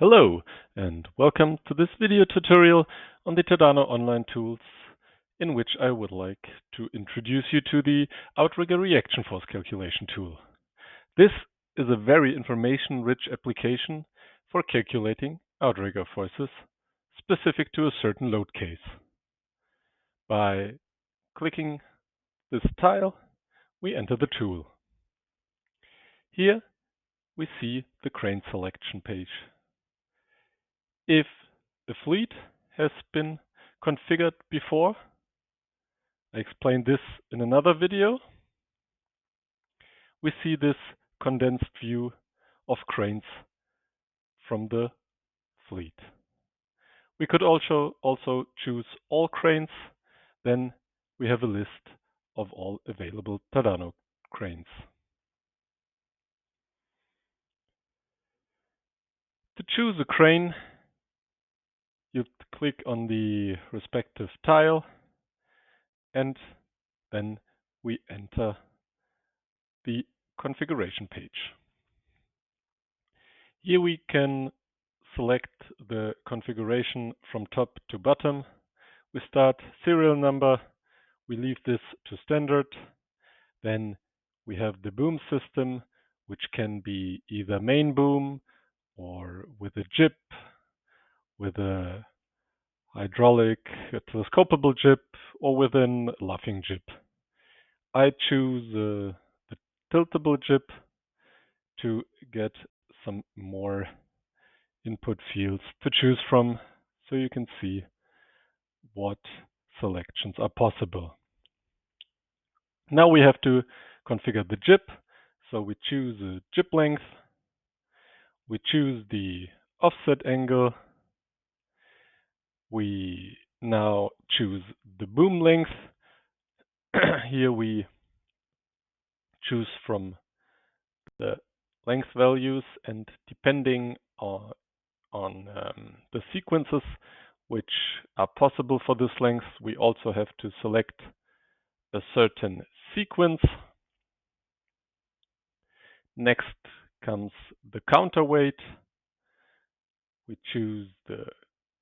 Hello, and welcome to this video tutorial on the Tadano online tools, in which I would like to introduce you to the Outrigger reaction force calculation tool. This is a very information-rich application for calculating outrigger forces specific to a certain load case. By clicking this tile, we enter the tool. Here we see the crane selection page. If a fleet has been configured before, I explained this in another video, we see this condensed view of cranes from the fleet. We could also choose all cranes, then we have a list of all available Tadano cranes. To choose a crane, you click on the respective tile and then we enter the configuration page. Here we can select the configuration from top to bottom. We start serial number, we leave this to standard. Then we have the boom system, which can be either main boom or with a jib, with a hydraulic telescopable jib, or with a luffing jib. I choose the tiltable jib to get some more input fields to choose from, so you can see what selections are possible. Now we have to configure the jib, so we choose a jib length, we choose the offset angle, we now choose the boom length. Here we choose from the length values, and depending on the sequences which are possible for this length, we also have to select a certain sequence. Next comes the counterweight. We choose the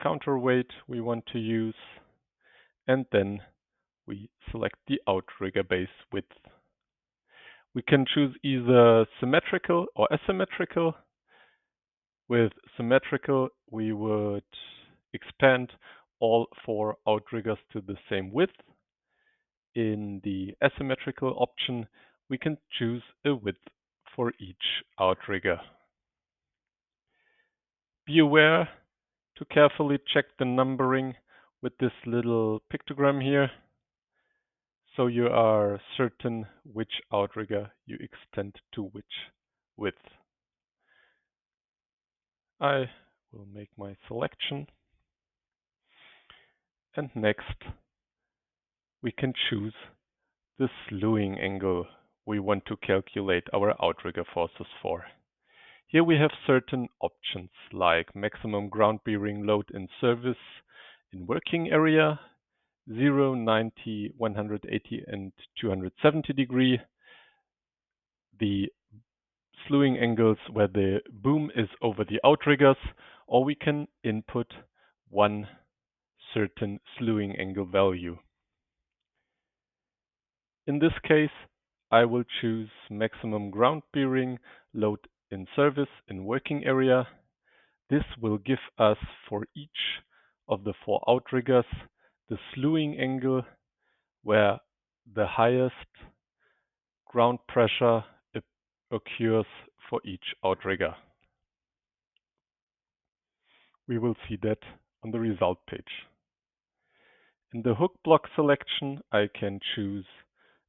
counterweight we want to use, and then we select the outrigger base width. We can choose either symmetrical or asymmetrical. With symmetrical, we would expand all 4 outriggers to the same width. In the asymmetrical option, we can choose a width for each outrigger. Be aware to carefully check the numbering with this little pictogram here, so you are certain which outrigger you extend to which width. I will make my selection, and next we can choose the slewing angle we want to calculate our outrigger forces for. Here we have certain options like maximum ground bearing load in service in working area, 0, 90, 180 and 270 degree. The slewing angles where the boom is over the outriggers, or we can input one certain slewing angle value. In this case, I will choose maximum ground bearing load in service in working area. This will give us for each of the 4 outriggers the slewing angle where the highest ground pressure occurs for each outrigger. We will see that on the result page. In the hook block selection, I can choose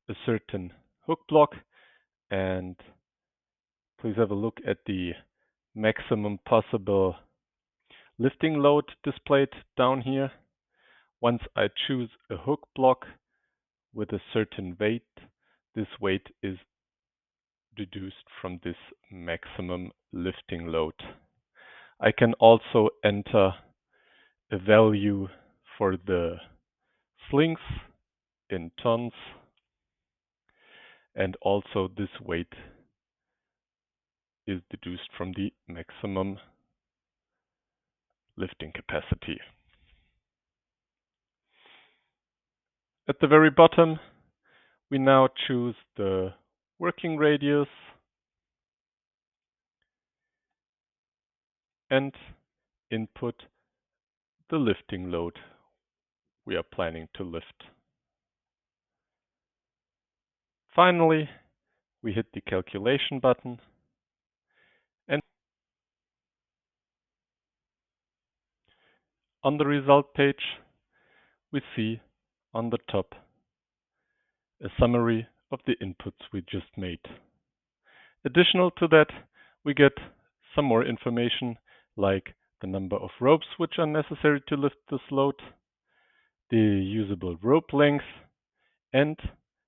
a certain hook block, and please have a look at the maximum possible lifting load displayed down here. Once I choose a hook block with a certain weight, this weight is deduced from this maximum lifting load. I can also enter a value for the slings in tons, and also this weight is deduced from the maximum lifting capacity. At the very bottom, we now choose the working radius and input the lifting load we are planning to lift. Finally, we hit the calculation button and on the result page, we see on the top a summary of the inputs we just made. Additional to that, we get some more information like the number of ropes which are necessary to lift this load, the usable rope length, and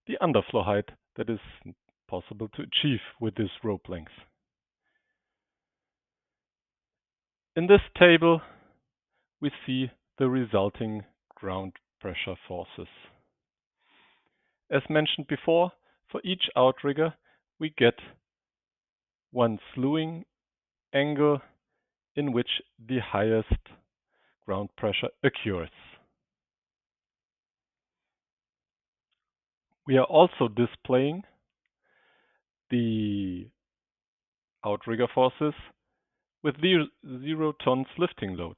the underfloor height that is possible to achieve with this rope length. In this table, we see the resulting ground pressure forces. As mentioned before, for each outrigger, we get one slewing angle in which the highest ground pressure occurs. We are also displaying the outrigger forces with the 0 tons lifting load.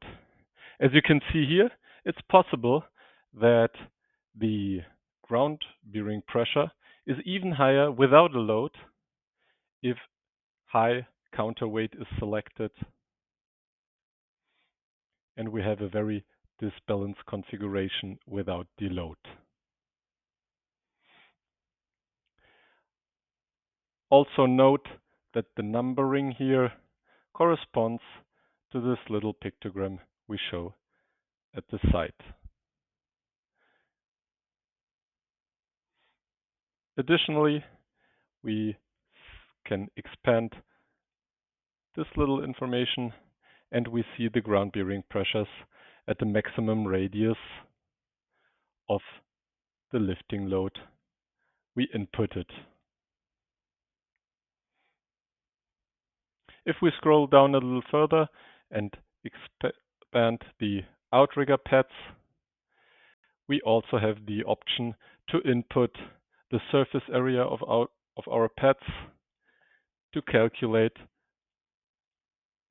As you can see here, it's possible that the ground bearing pressure is even higher without a load if high counterweight is selected and we have a very disbalanced configuration without the load. Also note that the numbering here corresponds to this little pictogram we show at the side. Additionally, we can expand this little information and we see the ground bearing pressures at the maximum radius of the lifting load we inputted. If we scroll down a little further and expand the outrigger pads, we also have the option to input the surface area of our pads to calculate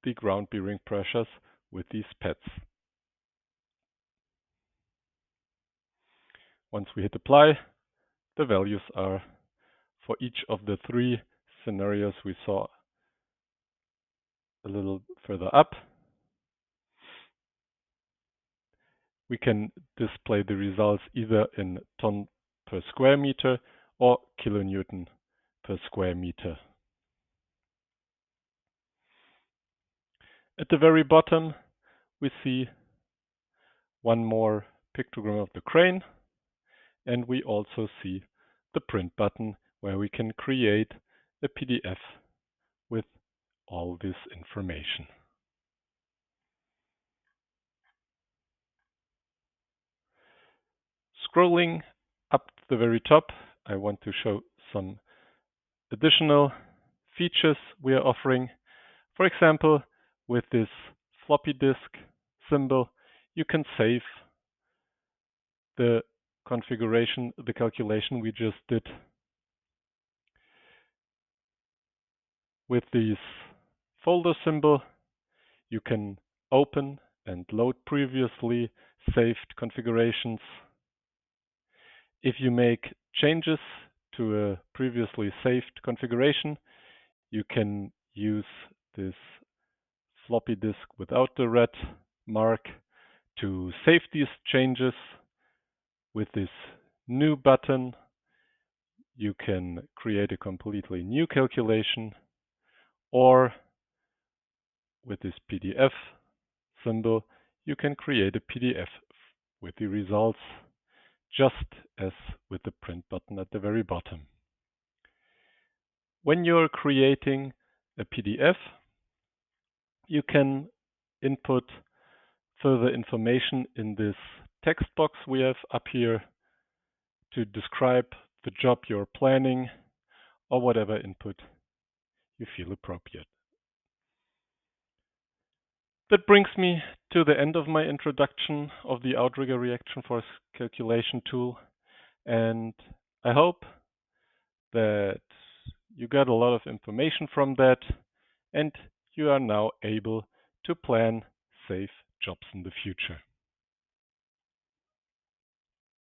the ground bearing pressures with these pads. Once we hit apply, the values are for each of the 3 scenarios we saw a little further up. We can display the results either in ton per square meter or kilonewton per square meter. At the very bottom, we see one more pictogram of the crane, and we also see the print button where we can create a PDF with all this information. Scrolling up to the very top, I want to show some additional features we are offering. For example, with this floppy disk symbol, you can save the configuration, the calculation we just did. With this folder symbol, you can open and load previously saved configurations. If you make changes to a previously saved configuration, you can use this floppy disk without the red mark to save these changes. With this new button, you can create a completely new calculation, or with this PDF symbol, you can create a PDF with the results, just as with the print button at the very bottom. When you're creating a PDF, you can input further information in this text box we have up here to describe the job you're planning or whatever input you feel appropriate. That brings me to the end of my introduction of the Outrigger reaction force calculation tool, and I hope that you got a lot of information from that and you are now able to plan safe jobs in the future.